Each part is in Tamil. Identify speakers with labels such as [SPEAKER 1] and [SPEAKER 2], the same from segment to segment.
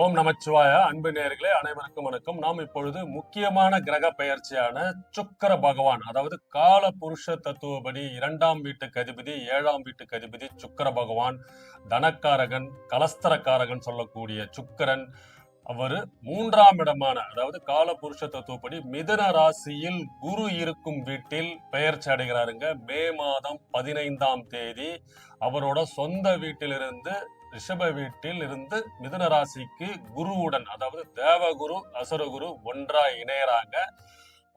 [SPEAKER 1] ஓம் நமச்சிவாய. அன்பு நேயர்களே அனைவருக்கும் வணக்கம். நாம் இப்பொழுது முக்கியமான கிரக பெயர்ச்சியான சுக்கிர பகவான், அதாவது கால புருஷ தத்துவப்படி 2ஆம் வீட்டுக்கு அதிபதி, 7ஆம் வீட்டுக்கு அதிபதி சுக்கிர பகவான், தனக்காரகன், கலஸ்தரக்காரகன் சொல்லக்கூடிய சுக்கிரன். அவரு 3ஆம் இடமான, அதாவது கால புருஷ தத்துவப்படி மிதுன ராசியில் குரு இருக்கும் வீட்டில் பெயர்ச்சி அடைகிறாருங்க. மே மாதம் 15ஆம் தேதி அவரோட சொந்த வீட்டிலிருந்து, ரிஷப வீட்டில் இருந்து மிதுன ராசிக்கு குருவுடன், அதாவது தேவகுரு அசுரகுரு ஒன்றாய் இணையறாங்க.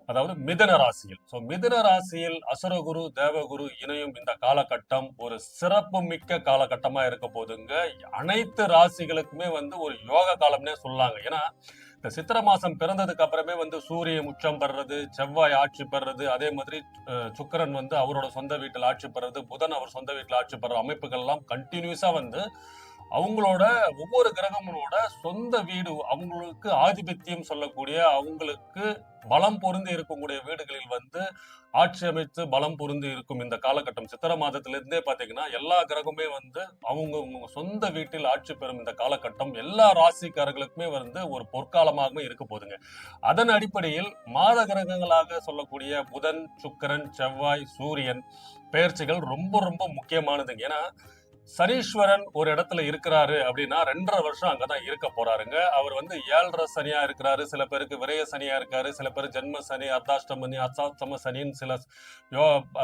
[SPEAKER 1] அதாவது மிதுன ராசியில். மிதுன ராசியில் அசுரகுரு தேவகுரு இணையும் இந்த காலகட்டம் ஒரு சிறப்பு மிக்க காலகட்டமா இருக்க போதுங்க. அனைத்து ராசிகளுக்குமே ஒரு யோக காலம்னே சொல்லாங்க. ஏன்னா இந்த சித்திர மாசம் பிறந்ததுக்கு அப்புறமே சூரியன் உச்சம் பெறுறது, செவ்வாய் ஆட்சி பெறுறது, அதே மாதிரி சுக்கிரன் அவரோட சொந்த வீட்டில் ஆட்சி பெறுறது, புதன் அவர் சொந்த வீட்டில் ஆட்சி பெற அமைப்புகள் எல்லாம் கண்டினியூஸா அவங்களோட ஒவ்வொரு கிரகங்களோட சொந்த வீடு, அவங்களுக்கு ஆதிபத்தியம் சொல்லக்கூடிய, அவங்களுக்கு பலம் பொருந்தி இருக்கக்கூடிய வீடுகளில் ஆட்சி அமைத்து பலம் பொருந்தி இருக்கும் இந்த காலகட்டம். சித்திர மாதத்திலிருந்தே பாத்தீங்கன்னா எல்லா கிரகமே அவங்க சொந்த வீட்டில் ஆட்சி பெறும் இந்த காலகட்டம் எல்லா ராசிக்காரர்களுக்குமே ஒரு பொற்காலமாகவே இருக்க போதுங்க. அதன் அடிப்படையில் மாத கிரகங்களாக சொல்லக்கூடிய புதன், சுக்கிரன், செவ்வாய், சூரியன் பெயர்ச்சிகள் ரொம்ப ரொம்ப முக்கியமானதுங்க. ஏன்னா சனீஸ்வரன் ஒரு இடத்துல இருக்கிறாரு அப்படின்னா 2.5 வருஷம் அங்கதான் இருக்க போறாருங்க. அவர் 7.5 சனியா இருக்கிறாரு, சில பேருக்கு விரய சனியா இருக்காரு, சில பேர் ஜென்ம சனி, அர்த்தாஷ்டம சனின்னு சில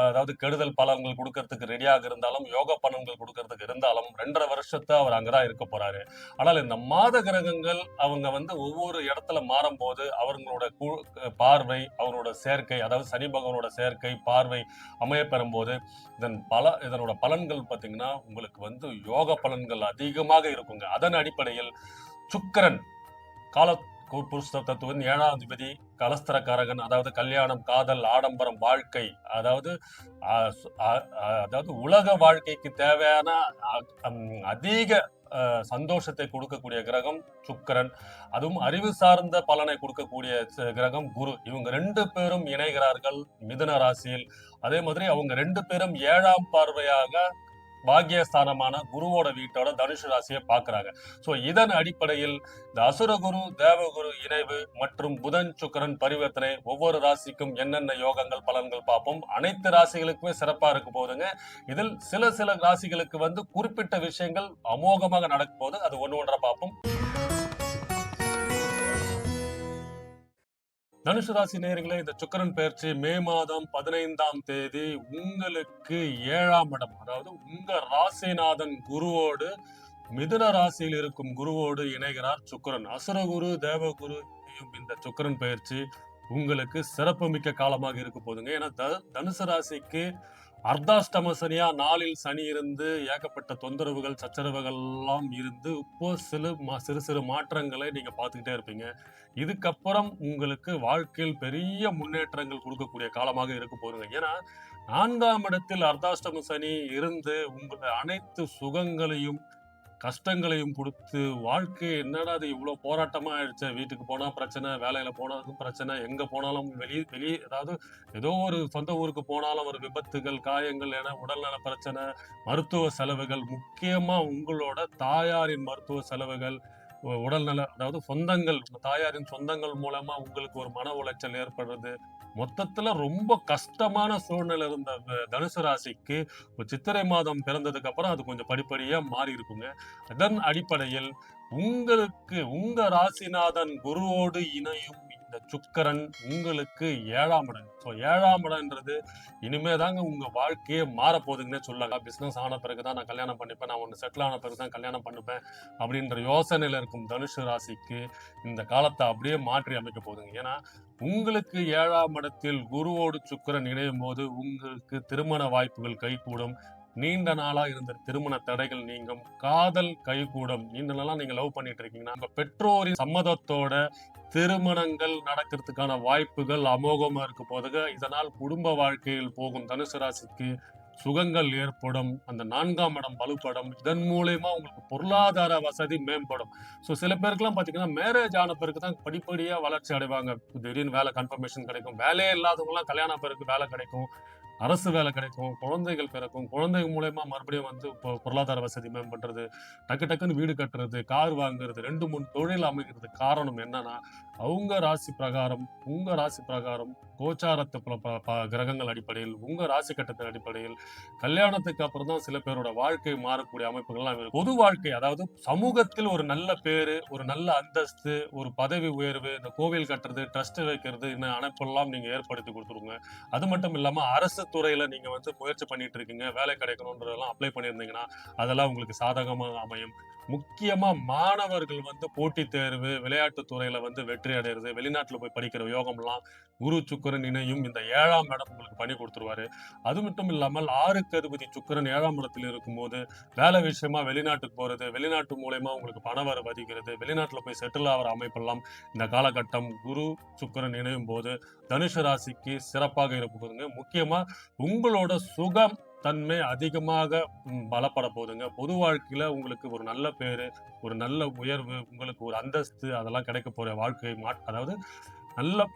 [SPEAKER 1] அதாவது கெடுதல் பலன்கள் கொடுக்கறதுக்கு ரெடியாக இருந்தாலும், யோக பலன்கள் கொடுக்கறதுக்கு இருந்தாலும் 2.5 வருஷத்தை அவர் அங்கதான் இருக்க போறாரு. ஆனால் இந்த மாத கிரகங்கள் அவங்க ஒவ்வொரு இடத்துல மாறும் போது அவங்களோட பார்வை, அவங்களோட சேர்க்கை, அதாவது சனி பகவானோட சேர்க்கை பார்வை அமைய பெறும் போது இதனோட பலன்கள் பாத்தீங்கன்னா உங்களுக்கு யோக பலன்கள் அதிகமாக இருக்குங்க. அதன் அடிப்படையில் சுக்கிரன் கால புருஷ தத்துவம் 7ஆம் அதிபதி, கலஸ்தரக்காரகன், அதாவது கல்யாணம், காதல், ஆடம்பரம், வாழ்க்கை, அதாவது உலக வாழ்க்கைக்கு தேவையான அதிக சந்தோஷத்தை கொடுக்கக்கூடிய கிரகம் சுக்கிரன். அதுவும் அறிவு சார்ந்த பலனை கொடுக்கக்கூடிய கிரகம் குரு. இவங்க 2 பேரும் இணைகிறார்கள் மிதுன ராசியில். அதே மாதிரி அவங்க 2 பேரும் 7ஆம் பார்வையாக பாக்கியஸ்தானமான குருவோட வீட்டோட தனுசு ராசியை பார்க்கிறாங்க. இதன் அடிப்படையில் இந்த அசுரகுரு தேவகுரு இணைவு மற்றும் புதன் சுக்கிரன் பரிவர்த்தனை ஒவ்வொரு ராசிக்கும் என்னென்ன யோகங்கள் பலன்கள் பார்ப்போம். அனைத்து ராசிகளுக்குமே சிறப்பா இருக்க போதுங்க. இதில் சில ராசிகளுக்கு குறிப்பிட்ட விஷயங்கள் அமோகமாக நடக்கும் போது அது ஒன்றா பார்ப்போம். தனுசு ராசி நேயர்களே, இந்த சுக்கிரன் பெயர்ச்சி மே மாதம் 15ஆம் தேதி உங்களுக்கு 7ஆம் இடம், அதாவது உங்க ராசிநாதன் குருவோடு, மிதுன ராசியில் இருக்கும் குருவோடு இணைகிறார் சுக்கிரன். அசுரகுரு தேவகுரு இந்த சுக்கிரன் பெயர்ச்சி உங்களுக்கு சிறப்பு மிக்க காலமாக இருக்க போதுங்க. ஏன்னா தனுசு ராசிக்கு அர்த்தாஷ்டம சனியா 4இல் சனி இருந்து ஏகப்பட்ட தொந்தரவுகள் சச்சரவுகள் எல்லாம் இருந்து இப்போ சிறு சிறு மாற்றங்களை நீங்க பார்த்துக்கிட்டே இருப்பீங்க. இதுக்கப்புறம் உங்களுக்கு வாழ்க்கையில் பெரிய முன்னேற்றங்கள் கொடுக்கக்கூடிய காலமாக இருக்க போதுங்க. ஏன்னா 4ஆம் இடத்தில் அர்த்தாஷ்டம சனி இருந்து உங்களை அனைத்து சுகங்களையும் கஷ்டங்களையும் கொடுத்து, வாழ்க்கை என்னடா அது இவ்வளவு போராட்டமா ஆயிடுச்சு, வீட்டுக்கு போனா பிரச்சனை, வேலையில போனதுக்கும் பிரச்சனை, எங்க போனாலும் வெளியே அதாவது ஏதோ ஒரு சொந்த ஊருக்கு போனாலும் ஒரு விபத்துகள், காயங்கள் என உடல்நல பிரச்சனை, மருத்துவ செலவுகள், முக்கியமா உங்களோட தாயாரின் மருத்துவ செலவுகள், உடல்நல, அதாவது சொந்தங்கள், தாயாரின் சொந்தங்கள் மூலமா உங்களுக்கு ஒரு மன உளைச்சல் ஏற்படுறது, மொத்தத்துல ரொம்ப கஷ்டமான சூழ்நிலை இருந்த தனுசு ராசிக்கு சித்திரை மாதம் பிறந்ததுக்கு அப்புறம் அது கொஞ்சம் படிப்படியா மாறி இருக்குங்க. அதன் அடிப்படையில் உங்களுக்கு உங்க ராசிநாதன் குருவோடு இணையும் இந்த சுக்கிரன் உங்களுக்கு 7ஆம் இடம். 7ஆம் இடம்ன்றது இனிமே தாங்க உங்க வாழ்க்கையே மாறப்போகுதுன்னே சொல்லலாம். பிசினஸ் ஆன பிறகுதான் நான் கல்யாணம் பண்ணிப்பேன், நான் ஒன்று செட்டில் ஆன பிறகுதான் கல்யாணம் பண்ணிப்பேன் அப்படின்ற யோசனையில இருக்கும் தனுசு ராசிக்கு இந்த காலத்தை அப்படியே மாற்றி அமைக்க போகுதுங்க. ஏன்னா உங்களுக்கு 7ஆம் இடத்தில் குருவோடு சுக்கிரன் இணையும் போது உங்களுக்கு திருமண வாய்ப்புகள் கைகூடும். நீண்ட நாளா இருந்த திருமண தடைகள் நீங்கும், காதல் கைகூடும். நீண்ட நாளா நீங்க லவ் பண்ணிட்டு இருக்கீங்கன்னா உங்க பெற்றோரின் சம்மதத்தோட திருமணங்கள் நடக்கிறதுக்கான வாய்ப்புகள் அமோகமா இருக்க போதுங்க. இதனால் குடும்ப வாழ்க்கையில் போகும் தனுசு ராசிக்கு சுகங்கள் ஏற்படும். அந்த 4ஆம் இடம் வலுப்படும். இதன் மூலயமா உங்களுக்கு பொருளாதார வசதி மேம்படும். சில பேருக்குலாம் பாத்தீங்கன்னா மேரேஜ் ஆன பிறகு தான் படிப்படியா வளர்ச்சி அடைவாங்க. திடீர்னு வேலை கன்ஃபர்மேஷன் கிடைக்கும். வேலையே இல்லாதவங்க எல்லாம் கல்யாண பிறகு வேலை கிடைக்கும். அரசு வேலை கிடைக்கும், குழந்தைகள் பிறக்கும், குழந்தைகள் மூலியமா மறுபடியும் வந்து பொருளாதார வசதி மேம்படுறது, டக்கு டக்குன்னு வீடு கட்டுறது, கார் வாங்குறது, 2, 3 தொழில் அமைக்கிறதுக்கு காரணம் என்னன்னா, அவங்க ராசி பிரகாரம், உங்க ராசி பிரகாரம், கோச்சாரத்து ப ப ப கிரகங்கள் அடிப்படையில், உங்க ராசி கட்டத்தின் அடிப்படையில், கல்யாணத்துக்கு அப்புறம் தான் சில பேரோட வாழ்க்கை மாறக்கூடிய அமைப்புகள்லாம் இருக்கு. பொது வாழ்க்கை அதாவது சமூகத்தில் ஒரு நல்ல பேரு, ஒரு நல்ல அந்தஸ்து, ஒரு பதவி உயர்வு, இந்த கோவில் கட்டுறது, ட்ரஸ்ட் வைக்கிறது, இந்த அமைப்பெல்லாம் நீங்க ஏற்படுத்தி குடுத்துருங்க. அது மட்டும் இல்லாம அரசு துறையில நீங்க வந்து முயற்சி பண்ணிட்டு இருக்கீங்க. வேலை கிடைக்கணுன்றதெல்லாம் அப்ளை பண்ணியிருந்தீங்கன்னா, அதெல்லாம் உங்களுக்கு சாதகமா அமையும். முக்கியமா மாணவர்கள் வந்து போட்டித் தேர்வு, விளையாட்டுத் துறையில வந்து வெற்றி அடையறது, வெளிநாட்டுல போய் படிக்கிற யோகம்லாம் குரு, சுக்கிரன் இணையும் இந்த 7ஆம் இடம் உங்களுக்கு பண்ணி குடுத்துருவாரு. அது மட்டும் இல்லாமல் 6க்கு அதிபதி சுக்கிரன் 7ஆம் இடத்தில் இருக்கும்போது, வேலை விஷயமா வெளிநாட்டுக்கு போறது, வெளிநாட்டு மூலியமா உங்களுக்கு பணவரவு அதிகிறது, வெளிநாட்டுல போய் செட்டில் ஆகுற அமைப்பெல்லாம் இந்த காலகட்டம் குரு, சுக்கிரன் இணையும்போது தனுசு ராசிக்கு சிறப்பாக இருக்குதுங்க. முக்கியமா உங்களோட சுகம் தன்மை அதிகமாக பலப்பட போதுங்க. பொது வாழ்க்கையில உங்களுக்கு ஒரு நல்ல பேரு, ஒரு நல்ல உயர்வு, உங்களுக்கு ஒரு அந்தஸ்து அதெல்லாம் கிடைக்க போற வாழ்க்கை அதாவது நல்ல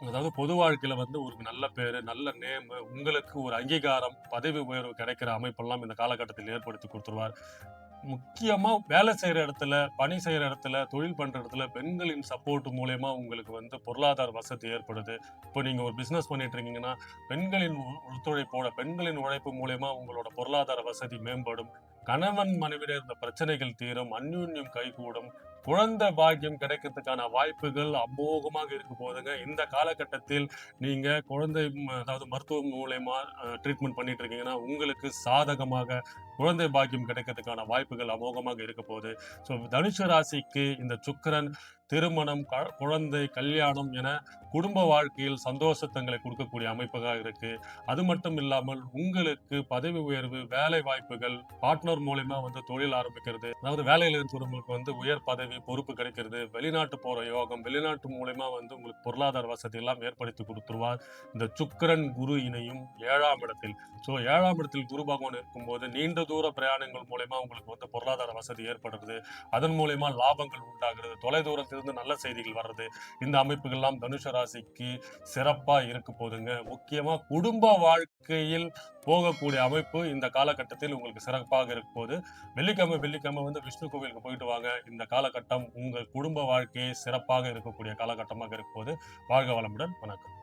[SPEAKER 1] அதாவது பொது வாழ்க்கையில வந்து ஒரு நல்ல பேரு, நல்ல நேமு, உங்களுக்கு ஒரு அங்கீகாரம், பதவி உயர்வு கிடைக்கிற அமைப்பெல்லாம் இந்த காலகட்டத்தில் ஏற்படுத்தி குடுத்துருவார். முக்கியமா வேலை செய்ற இடத்துல, பணி செய்ற இடத்துல, தொழில் பண்ற இடத்துல பெண்களின் சப்போர்ட் மூலியமா உங்களுக்கு வந்து பொருளாதார வசதி ஏற்படுது. இப்போ நீங்க ஒரு பிசினஸ் பண்ணிட்டு இருக்கீங்கன்னா, பெண்களின் ஒத்துழைப்போட, பெண்களின் உழைப்பு மூலியமா உங்களோட பொருளாதார வசதி மேம்படும். கணவன் மனைவியிட இருந்த பிரச்சனைகள் தீரும், அந்யோன்யம் கைகூடும். குழந்தை பாக்கியம் கிடைக்கிறதுக்கான வாய்ப்புகள் அமோகமாக இருக்க போதுங்க. இந்த காலகட்டத்தில் நீங்க குழந்தை அதாவது மருத்துவம் மூலியமா ட்ரீட்மெண்ட் பண்ணிட்டு இருக்கீங்கன்னா, உங்களுக்கு சாதகமாக குழந்தை பாக்கியம் கிடைக்கிறதுக்கான வாய்ப்புகள் அமோகமாக இருக்க போகுது. ஸோ தனுசு ராசிக்கு இந்த சுக்கிரன் திருமணம், குழந்தை, கல்யாணம் என குடும்ப வாழ்க்கையில் சந்தோஷத்தங்களை கொடுக்கக்கூடிய அமைப்பாக இருக்கு. அது மட்டும் இல்லாமல் உங்களுக்கு பதவி உயர்வு, வேலை வாய்ப்புகள், பார்ட்னர் மூலியமா வந்து தொழில் ஆரம்பிக்கிறது. அதாவது வேலையில இருக்கிறவங்களுக்கு வந்து உயர் பதவி, பொறுப்பு கிடைக்கிறது. வெளிநாட்டு போற யோகம், வெளிநாட்டு மூலியமா வந்து உங்களுக்கு பொருளாதார வசதி எல்லாம் ஏற்படுத்தி குடுத்துருவார். இந்த சுக்கிரன், குரு இணையும் 7ஆம் இடத்தில். ஸோ 7ஆம் இடத்தில் குரு பகவான் இருக்கும்போது நீண்ட தூர பிரயாணங்கள் மூலியமா உங்களுக்கு வந்து பொருளாதார வசதி ஏற்படுறது. அதன் மூலியமா லாபங்கள் உண்டாகிறது. தொலைதூரத்திலிருந்து நல்ல செய்திகள் வர்றது. இந்த அமைப்புகள்லாம் தனுசு ராசிக்கு சிறப்பா இருக்க போதுங்க. முக்கியமா குடும்ப வாழ்க்கையில் போகக்கூடிய அமைப்பு இந்த காலகட்டத்தில் உங்களுக்கு சிறப்பாக இருக்க போது. வெள்ளிக்கிழமை வந்து விஷ்ணு கோவிலுக்கு போயிட்டு வாங்க. இந்த காலகட்டம் உங்கள் குடும்ப வாழ்க்கையை சிறப்பாக இருக்கக்கூடிய காலகட்டமாக இருக்க போது. வாழ்க வளமுடன். வணக்கம்.